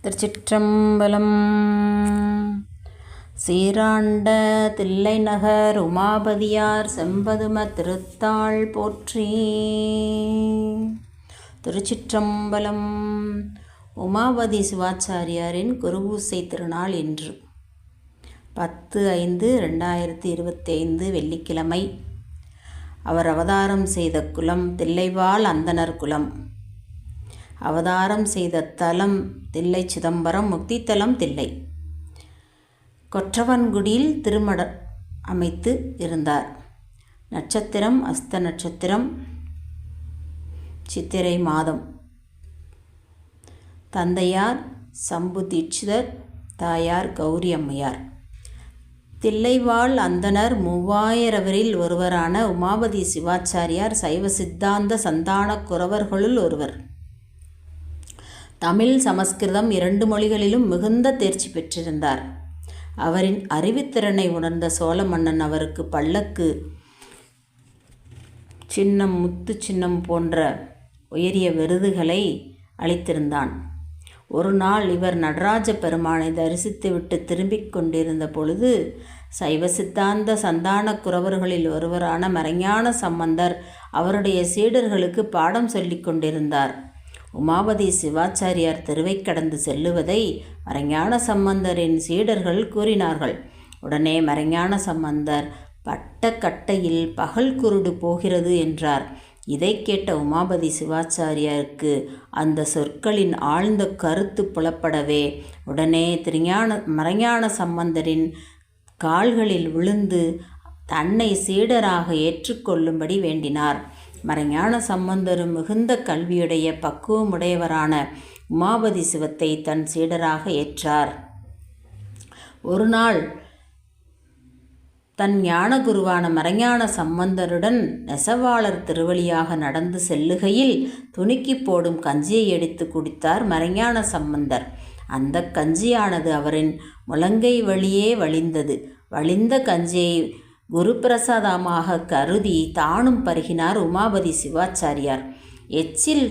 திருச்சிற்றம்பலம். சீராண்ட தில்லைநகர் உமாபதியார் செம்பதும திருத்தாள் போற்றி. திருச்சிற்றம்பலம். உமாபதி சிவாச்சாரியாரின் குருபூசை திருநாள் இன்று 10/5/2025 வெள்ளிக்கிழமை. அவர் அவதாரம் செய்த குலம் தில்லைவாழ் அந்தணர் குலம். அவதாரம் செய்த தலம் தில்லை சிதம்பரம். முக்தித்தலம் தில்லை. கொற்றவன்குடியில் திருமட அமைத்து இருந்தார். நட்சத்திரம் அஸ்த நட்சத்திரம், சித்திரை மாதம். தந்தையார் சம்பு தீட்சிதர், தாயார் கௌரி அம்மையார். தில்லைவாழ் அந்தணர் 3000 ஒருவரான உமாபதி சிவாச்சாரியார் சைவ சித்தாந்த சந்தான குரவர்களுள் ஒருவர். தமிழ் சமஸ்கிருதம் 2 மொழிகளிலும் மிகுந்த தேர்ச்சி பெற்றிருந்தார். அவரின் அறிவுத்திறனை உணர்ந்த சோழ மன்னன் அவருக்கு பல்லக்கு சின்னம், முத்து சின்னம் போன்ற உயரிய விருதுகளை அளித்திருந்தான். ஒரு நாள் இவர் நடராஜ பெருமானை தரிசித்துவிட்டு திரும்பிக் கொண்டிருந்த பொழுது சைவ சித்தாந்த சந்தான குரவர்களில் ஒருவரான மறைஞான சம்பந்தர் அவருடைய சீடர்களுக்கு பாடம் சொல்லிக் கொண்டிருந்தார். உமாபதி சிவாச்சாரியார் தெருவை கடந்து செல்லுவதை மறைஞான சம்பந்தரின் சீடர்கள் கூறினார்கள். உடனே மறைஞான சம்பந்தர் பட்ட கட்டையில் பகல் குருடு போகிறது என்றார். இதை கேட்ட உமாபதி சிவாச்சாரியாருக்கு அந்த சொற்களின் ஆழ்ந்த கருத்து புலப்படவே உடனே மறைஞான சம்பந்தரின் கால்களில் விழுந்து தன்னை சீடராக ஏற்றுக்கொள்ளும்படி வேண்டினார். மறைஞான சம்பந்தரும் மிகுந்த கல்வியுடைய பக்குவமுடையவரான உமாபதி சிவத்தை தன் சீடராக ஏற்றார். ஒரு நாள் தன் ஞான குருவான மறைஞான சம்பந்தருடன் நெசவாளர் திருவழியாக நடந்து செல்லுகையில் துணுக்கி போடும் கஞ்சியை எடுத்து குடித்தார் மறைஞான சம்பந்தர். அந்த கஞ்சியானது அவரின் முழங்கை வழியே வழிந்தது. வழிந்த கஞ்சியை குரு பிரசாதமாக கருதி தானும் பருகினார் உமாபதி சிவாச்சாரியார். எச்சில்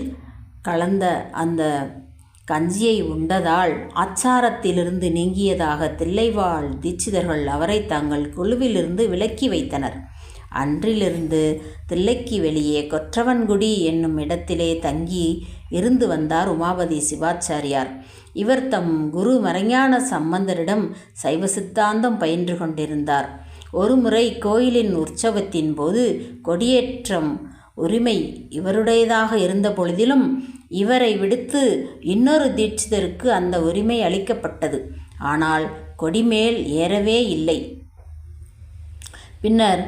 கலந்த அந்த கஞ்சியை உண்டதால் ஆச்சாரத்திலிருந்து நீங்கியதாக தில்லைவாழ் தீட்சிதர்கள் அவரை தங்கள் குழுவிலிருந்து விலக்கி வைத்தனர். அன்றிலிருந்து தில்லைக்கு வெளியே கொற்றவன்குடி என்னும் இடத்திலே தங்கி இருந்து வந்தார் உமாபதி சிவாச்சாரியார். இவர் தம் குரு மறைஞான சம்பந்தரிடம் சைவ சித்தாந்தம் பயின்று கொண்டிருந்தார். ஒருமுறை கோயிலின் உற்சவத்தின் போது கொடியேற்றம் உரிமை இவருடையதாக இருந்த பொழுதிலும் இவரை விடுத்து இன்னொரு தீட்சிதருக்கு அந்த உரிமை அளிக்கப்பட்டது. ஆனால் கொடிமேல் ஏறவே இல்லை. பின்னர்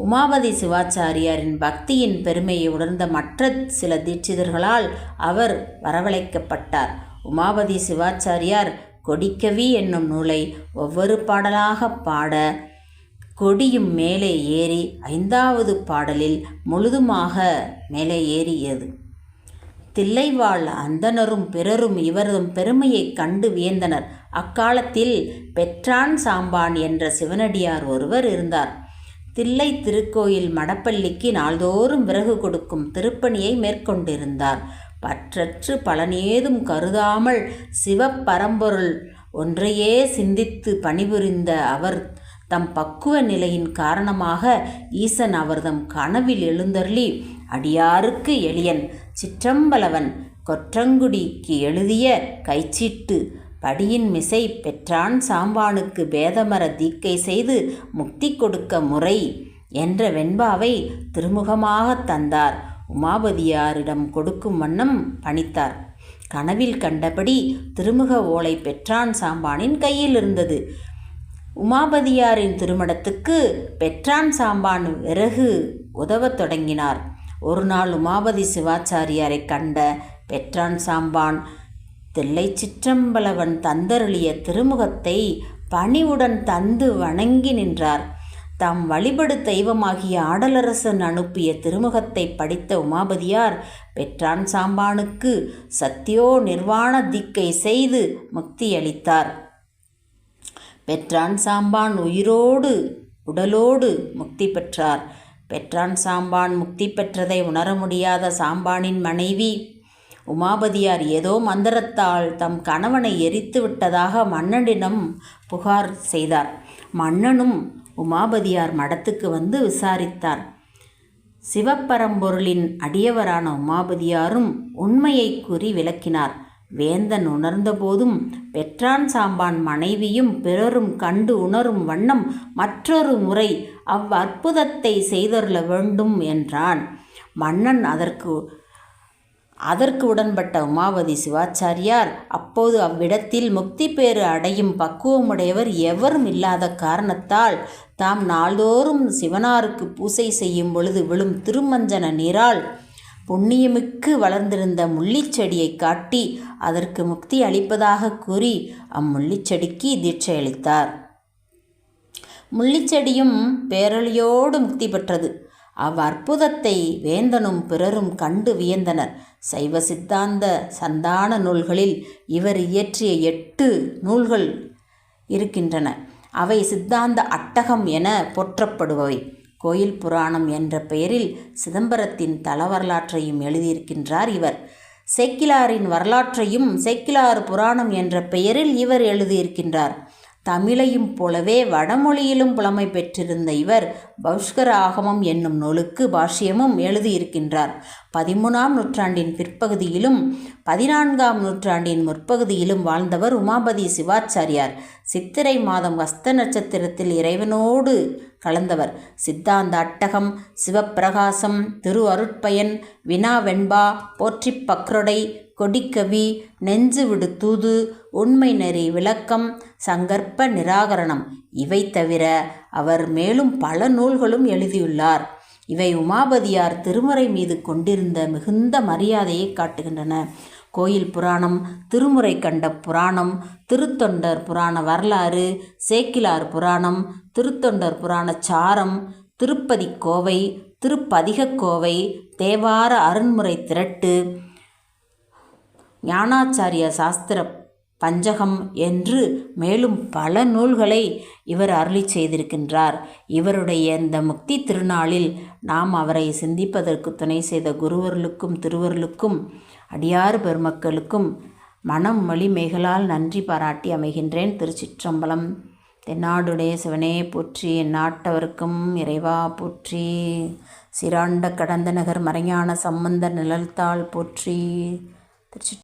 உமாபதி சிவாச்சாரியாரின் பக்தியின் பெருமையை உணர்ந்த மற்ற சில தீட்சிதர்களால் அவர் வரவழைக்கப்பட்டார். உமாபதி சிவாச்சாரியார் கொடிக்கவி என்னும் நூலை ஒவ்வொரு பாடலாக பாட கொடியும் மேலே ஏறி 5வது பாடலில் முழுதுமாக மேலே ஏறியது. தில்லைவாழ் அந்தணரும் பிறரும் இவரது பெருமையை கண்டு வியந்தனர். அக்காலத்தில் பெற்றான் சாம்பான் என்ற சிவனடியார் ஒருவர் இருந்தார். தில்லை திருக்கோயில் மடப்பள்ளிக்கு நாள்தோறும் விறகு கொடுக்கும் திருப்பணியை மேற்கொண்டிருந்தார். பற்றற்று பலனேதும் கருதாமல் சிவபரம்பொருள் ஒன்றையே சிந்தித்து பணிபுரிந்த அவர் தம் பக்குவ நிலையின் காரணமாக ஈசன் அவர்தம் கனவில் எழுந்தருளி அடியாருக்கு எளியன் சிற்றம்பலவன் கொற்றங்குடிக்கு எழுதிய கைச்சீட்டு படியின் மிசை பெற்றான் சாம்பானுக்கு பேதமர தீக்கை செய்து முக்தி கொடுக்க முறை என்ற வெண்பாவை திருமுகமாக தந்தார். உமாபதியாரிடம் கொடுக்கும் வண்ணம் பணித்தார். கனவில் கண்டபடி திருமுக ஓலை பெற்றான் சாம்பானின் கையில் இருந்தது. உமாபதியாரின் திருமணத்துக்கு பெற்றான் சாம்பான் விறகு உதவத் தொடங்கினார். ஒரு நாள் உமாபதி சிவாச்சாரியாரை கண்ட பெற்றான் சாம்பான் தில்லை சிற்றம்பலவன் தந்தருளிய திருமுகத்தை பணிவுடன் தந்து வணங்கி நின்றார். தாம் வழிபடு தெய்வமாகிய ஆடலரசன் அனுப்பிய திருமுகத்தை படித்த உமாபதியார் பெற்றான் சாம்பானுக்கு சத்தியோ நிர்வாண தீக்கை செய்து முக்தியளித்தார். பெற்றான் சாம்பான் உயிரோடு உடலோடு முக்தி பெற்றார். பெற்றான் சாம்பான் முக்தி பெற்றதை உணர முடியாத சாம்பானின் மனைவி உமாபதியார் ஏதோ மந்திரத்தால் தம் கணவனை எரித்து விட்டதாக மன்னனிடம் புகார் செய்தார். மன்னனும் உமாபதியார் மடத்துக்கு வந்து விசாரித்தார். சிவப்பரம்பொருளின் அடியவரான உமாபதியாரும் உண்மையை கூறி விளக்கினார். வேந்தன் உணர்ந்தபோதும் பெற்றான் சாம்பான் மனைவியும் பிறரும் கண்டு உணரும் வண்ணம் மற்றொரு முறை அவ்வற்புதத்தை செய்தருள வேண்டும் என்றான். மன்னன் அதற்கு உடன்பட்ட உமாபதி சிவாச்சாரியார் அப்போது அவ்விடத்தில் முக்தி பேறு அடையும் பக்குவமுடையவர் எவரும் இல்லாத காரணத்தால் தாம் நாள்தோறும் சிவனாருக்கு பூசை செய்யும் பொழுது விழும் திருமஞ்சன நீரால் புண்ணியமிக்கு வளர்ந்திருந்த முள்ளிச்செடியை காட்டி அதற்கு முக்தி அளிப்பதாக கூறி அம்முள்ளிச்செடிக்கு தீட்சை அளித்தார். முள்ளிச்செடியும் பேரொளியோடு முக்தி பெற்றது. அவ்வற்புதத்தை வேந்தனும் பிறரும் கண்டு வியந்தனர். சைவ சித்தாந்த சந்தான நூல்களில் இவர் இயற்றிய 8 நூல்கள் இருக்கின்றன. அவை சித்தாந்த அட்டகம் என போற்றப்படுபவை. கோயில் புராணம் என்ற பெயரில் சிதம்பரத்தின் தல வரலாற்றையும் எழுதியிருக்கின்றார் இவர். சேக்கிழாரின் வரலாற்றையும் சேக்கிழார் புராணம் என்ற பெயரில் இவர் எழுதியிருக்கின்றார். தமிழையும் போலவே வடமொழியிலும் புலமை பெற்றிருந்த இவர் பௌஷ்கர ஆகமம் என்னும் நூலுக்கு பாஷ்யமும் எழுதியிருக்கின்றார். 13ஆம் நூற்றாண்டின் பிற்பகுதியிலும் 14ஆம் நூற்றாண்டின் முற்பகுதியிலும் வாழ்ந்தவர் உமாபதி சிவாச்சாரியார். சித்திரை மாதம் ஹஸ்த நட்சத்திரத்தில் இறைவனோடு கலந்தவர். சித்தாந்த அட்டகம், சிவப்பிரகாசம், திரு அருட்பயன், வினா வெண்பா, போற்றி பக்ரொடை, கொடிக்கவி, நெஞ்சு விடு தூது, உண்மை நெறி விளக்கம், சங்கற்ப நிராகரணம் இவை தவிர அவர் மேலும் பல நூல்களும் எழுதியுள்ளார். இவை உமாபதியார் திருமுறை மீது கொண்டிருந்த மிகுந்த மரியாதையை காட்டுகின்றன. கோயில் புராணம், திருமுறை கண்ட புராணம், திருத்தொண்டர் புராண வரலாறு, சேக்கிழார் புராணம், திருத்தொண்டர் புராண சாரம், திருப்பதி கோவை, திருப்பதிக கோவை, தேவார அருண்முறை திரட்டு, ஞானாச்சாரிய சாஸ்திர பஞ்சகம் என்று மேலும் பல நூல்களை இவர் அருளி செய்திருக்கின்றார். இவருடைய இந்த முக்தி திருநாளில் நாம் அவரை சிந்திப்பதற்கு துணை செய்த குருவர்களுக்கும் திருவர்களுக்கும் அடியார் பெருமக்களுக்கும் மனம் மொழி மேகலால் நன்றி பாராட்டி அமைகின்றேன். திருச்சிற்றம்பலம். தென்னாடுடைய சிவனே போற்றி, எந்நாட்டவர்க்கும் இறைவா போற்றி. சிராண்ட கடந்த நகர் மறைஞான சம்பந்தர் நிழல்தாள் போற்றி. திருச்சி